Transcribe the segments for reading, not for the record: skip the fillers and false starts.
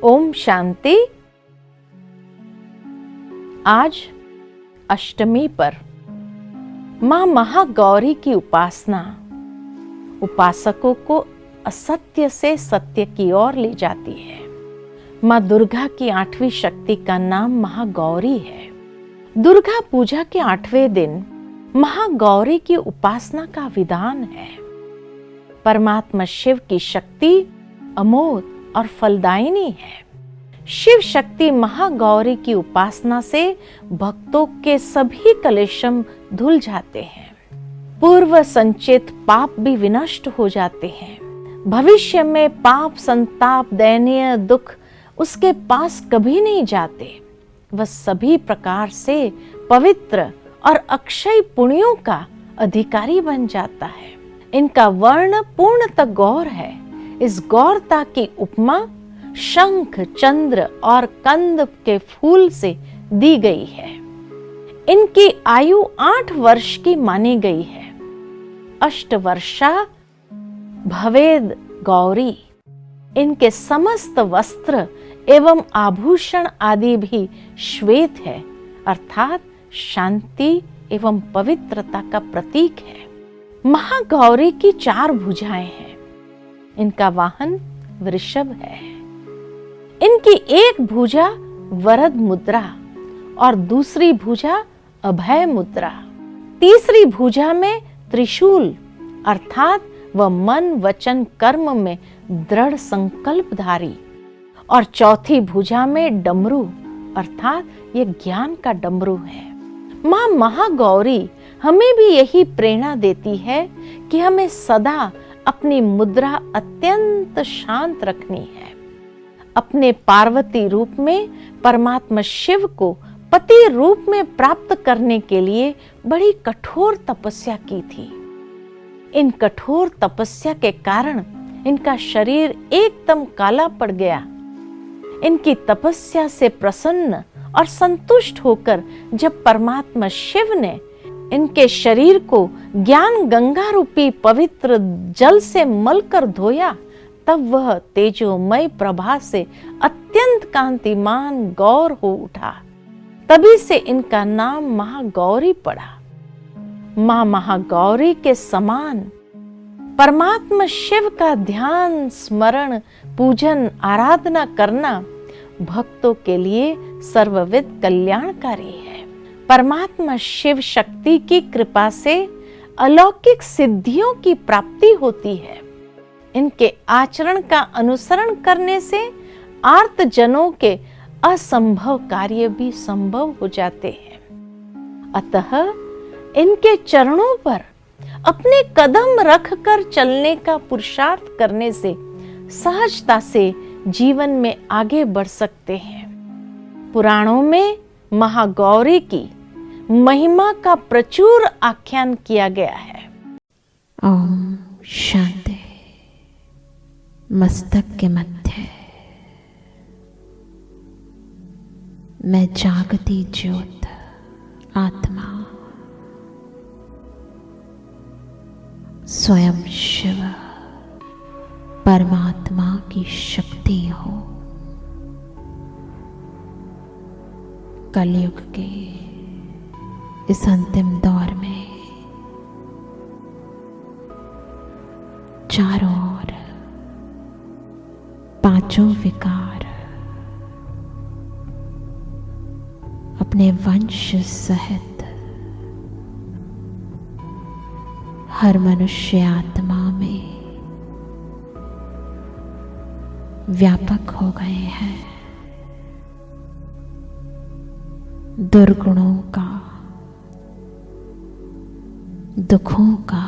ओम शांति। आज अष्टमी पर मां महागौरी की उपासना उपासकों को असत्य से सत्य की ओर ले जाती है। मां दुर्गा की 8वीं शक्ति का नाम महागौरी है। दुर्गा पूजा के 8वें दिन महागौरी की उपासना का विधान है। परमात्मा शिव की शक्ति अमोघ और फलदायिनी है। शिव शक्ति महागौरी की उपासना से भक्तों के सभी कलेशम धुल जाते हैं। पूर्व संचित पाप भी विनष्ट हो जाते हैं। भविष्य में पाप, संताप, दयनीय दुख उसके पास कभी नहीं जाते। वह सभी प्रकार से पवित्र और अक्षय पुण्यों का अधिकारी बन जाता है। इनका वर्ण पूर्णतः गौर है। इस गौरता की उपमा शंख, चंद्र और कंद के फूल से दी गई है। इनकी आयु 8 वर्ष की मानी गई है। अष्टवर्षा भवेद गौरी। इनके समस्त वस्त्र एवं आभूषण आदि भी श्वेत है, अर्थात शांति एवं पवित्रता का प्रतीक है। महागौरी की 4 भुजाएं हैं। इनका वाहन वृषभ है। इनकी एक भुजा वरद मुद्रा और दूसरी भुजा अभय मुद्रा। तीसरी भुजा में त्रिशूल, अर्थात वह मन वचन कर्म में दृढ़ संकल्पधारी, और चौथी भुजा में डमरू, अर्थात यह ज्ञान का डमरू है। मां महागौरी हमें भी यही प्रेरणा देती है कि हमें सदा अपनी मुद्रा अत्यंत शांत रखनी है। अपने पार्वती रूप में परमात्मा शिव को पति रूप में प्राप्त करने के लिए बड़ी कठोर तपस्या की थी। इन कठोर तपस्या के कारण इनका शरीर एकदम काला पड़ गया। इनकी तपस्या से प्रसन्न और संतुष्ट होकर जब परमात्मा शिव ने इनके शरीर को ज्ञान गंगा रूपी पवित्र जल से मलकर धोया, तब वह तेजोमय प्रभा से अत्यंत कांतिमान गौर हो उठा। तभी से इनका नाम महागौरी पड़ा। मां महागौरी के समान परमात्मा शिव का ध्यान, स्मरण, पूजन, आराधना करना भक्तों के लिए सर्वविध कल्याणकारी है। परमात्मा शिव शक्ति की कृपा से अलौकिक सिद्धियों की प्राप्ति होती है। इनके आचरण का अनुसरण करने से आर्त जनों के असंभव कार्य भी संभव हो जाते हैं। अतः इनके चरणों पर अपने कदम रखकर चलने का पुरुषार्थ करने से सहजता से जीवन में आगे बढ़ सकते हैं। पुराणों में महागौरी की महिमा का प्रचुर आख्यान किया गया है। ओम शांति। मस्तक के मध्य मैं जागती ज्योत आत्मा स्वयं शिव परमात्मा की शक्ति हो। कलयुग के इस अंतिम दौर में चारों ओर 5 विकार अपने वंश सहित हर मनुष्य आत्मा में व्यापक हो गए हैं। दुर्गुणों का, दुखों का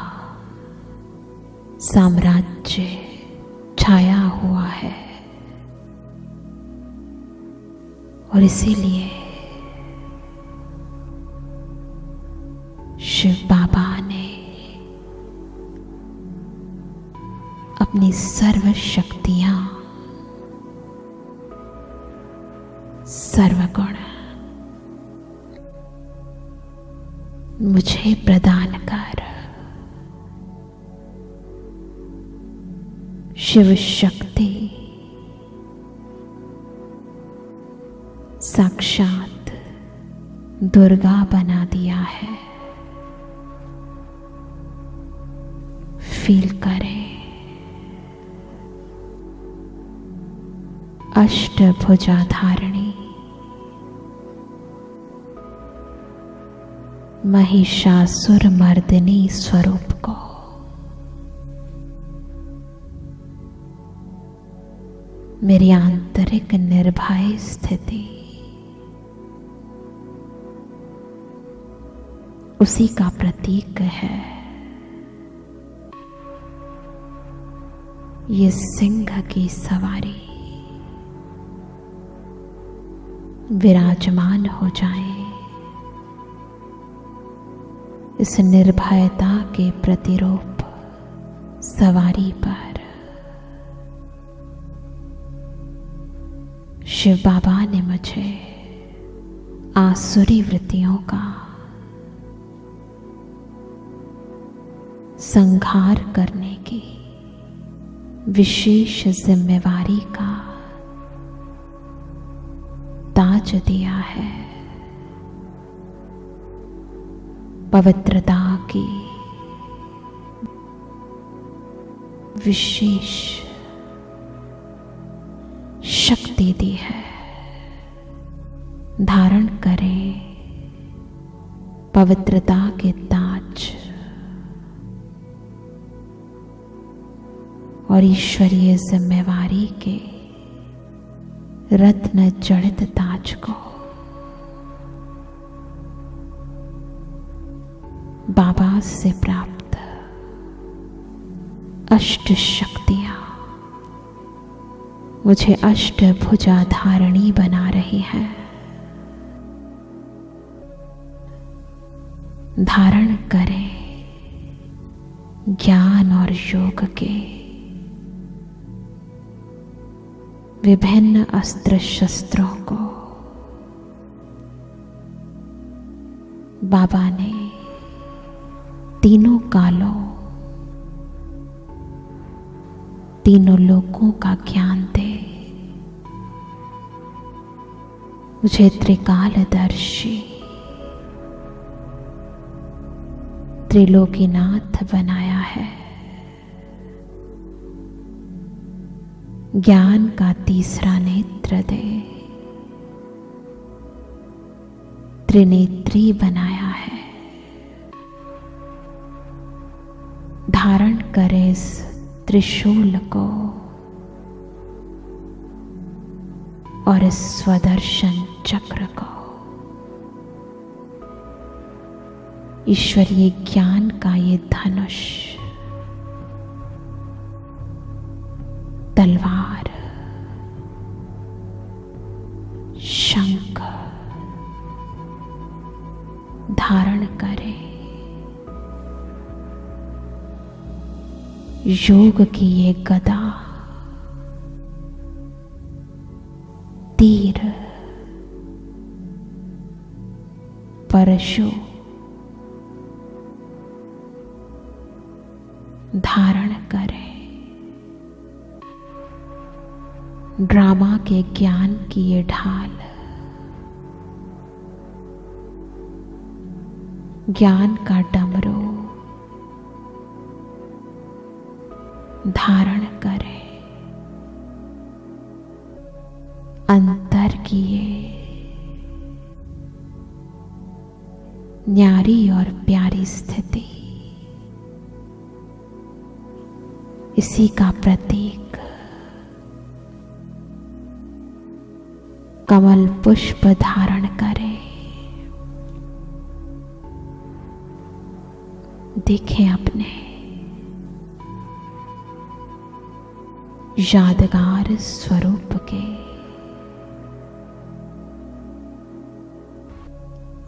साम्राज्य छाया हुआ है और इसीलिए शिव बाबा ने अपनी सर्व शक्तियां, सर्वगुण मुझे प्रदान कर शिव शक्ति साक्षात दुर्गा बना दिया है। फील करें अष्टभुजाधारिणी महिषासुर मर्दिनी स्वरूप को। मेरी आंतरिक निर्भय स्थिति उसी का प्रतीक है। ये सिंह की सवारी विराजमान हो जाए इस निर्भयता के प्रतिरूप सवारी पर। शिव बाबा ने मुझे आसुरी वृत्तियों का संहार करने की विशेष जिम्मेवारी का ताज दिया है। पवित्रता की विशेष शक्ति दी है। धारण करें पवित्रता के ताज और ईश्वरीय जिम्मेवारी के रत्न जड़ित ताज को। बाबा से प्राप्त अष्ट शक्तियां मुझे अष्टभुजाधारिणी बना रही है। धारण करें ज्ञान और योग के विभिन्न अस्त्र शस्त्रों को। बाबा ने तीनों कालों तीनों लोकों का ज्ञान दे मुझे त्रिकालदर्शी त्रिलोकीनाथ बनाया है। ज्ञान का तीसरा नेत्र दे त्रिनेत्री बनाया है। धारण करे इस त्रिशूल को और इस स्वदर्शन चक्र को। ईश्वरीय ज्ञान का ये धनुष तलवार शंख धारण करे। योग की ये गदा तीर परशु धारण करे। ड्रामा के ज्ञान की ये ढाल ज्ञान का डमरू धारण करे। अंतर की ये न्यारी और प्यारी स्थिति इसी का प्रतीक कमल पुष्प धारण करे। देखें अपने यादगार स्वरूप के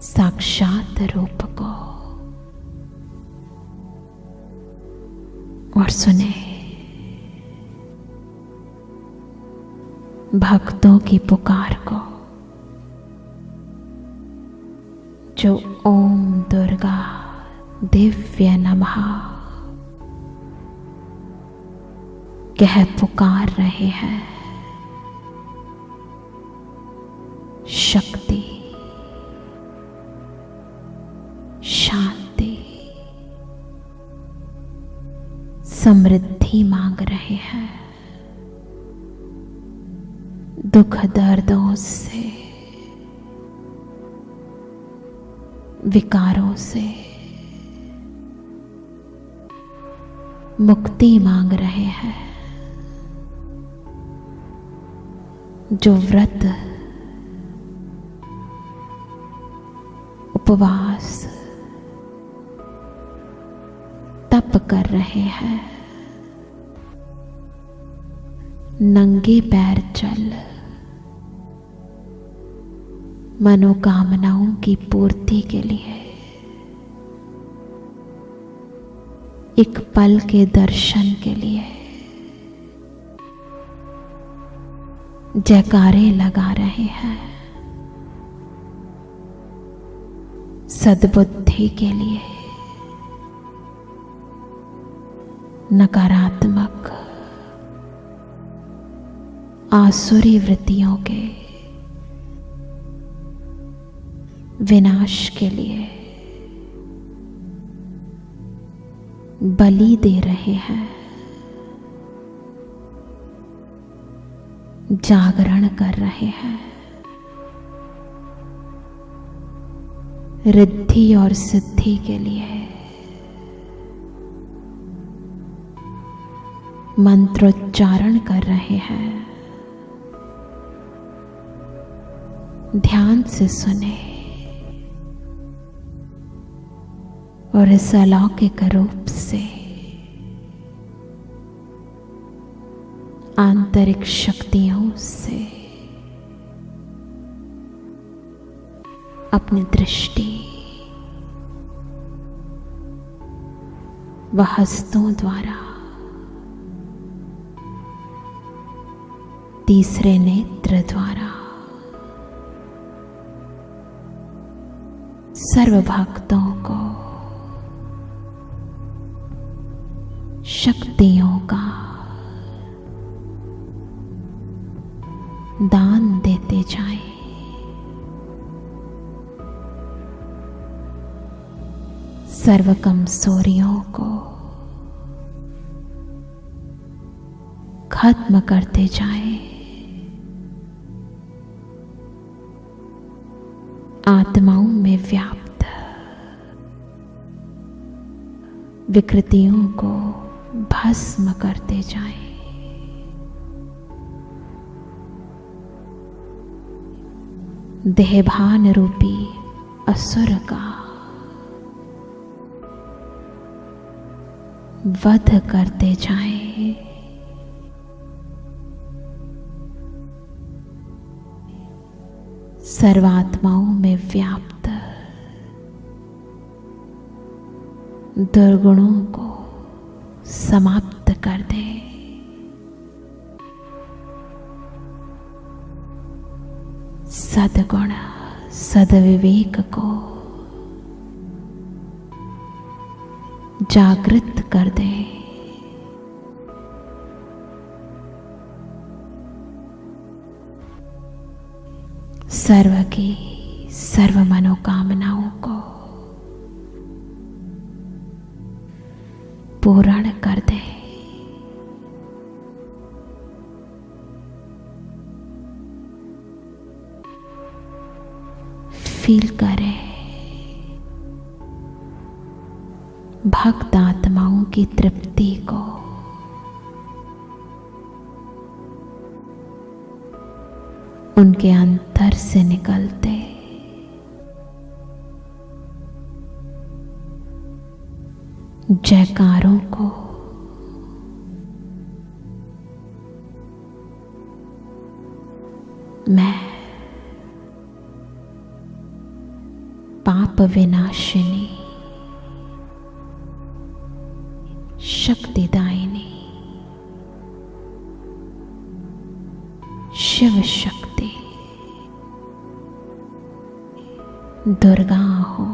साक्षात रूप को और सुने भक्तों की पुकार को जो ओम दुर्गा दिव्य नमः कह पुकार रहे हैं। शक्ति समृद्धि मांग रहे हैं। दुख दर्दों से, विकारों से मुक्ति मांग रहे हैं। जो व्रत, उपवास, तप कर रहे हैं, नंगे पैर चल मनोकामनाओं की पूर्ति के लिए, एक पल के दर्शन के लिए जयकारे लगा रहे हैं, सद्बुद्धि के लिए नकारात्मक आसुरी वृत्तियों के विनाश के लिए बलि दे रहे हैं, जागरण कर रहे हैं। रिद्धि और सिद्धि के लिए मंत्रोच्चारण कर रहे हैं। ध्यान से सुने और इस अलौकिक रूप से आंतरिक शक्तियों से अपनी दृष्टि व हस्तों द्वारा तीसरे नेत्र द्वारा सर्व भक्तों को शक्तियों का दान देते जाएं। सर्व कमजोरियों को खत्म करते जाएं। आत्माओं में व्याप्त विकृतियों को भस्म करते जाएं। देहभान रूपी असुर का वध करते जाएं। सर्वात्माओं में व्याप्त दुर्गुणों को समाप्त कर दे। सद्गुण, सद्विवेक को जागृत कर दे। सर्व की सर्व मनोकामनाओं को पूर्ण कर दे। फील करे भक्त आत्माओं की तृप्ति को। उनके अंतर से निकलते जयकारों को मैं पाप विनाशिनी, शक्तिदायिनी, शिव शक्ति दुर्गा हो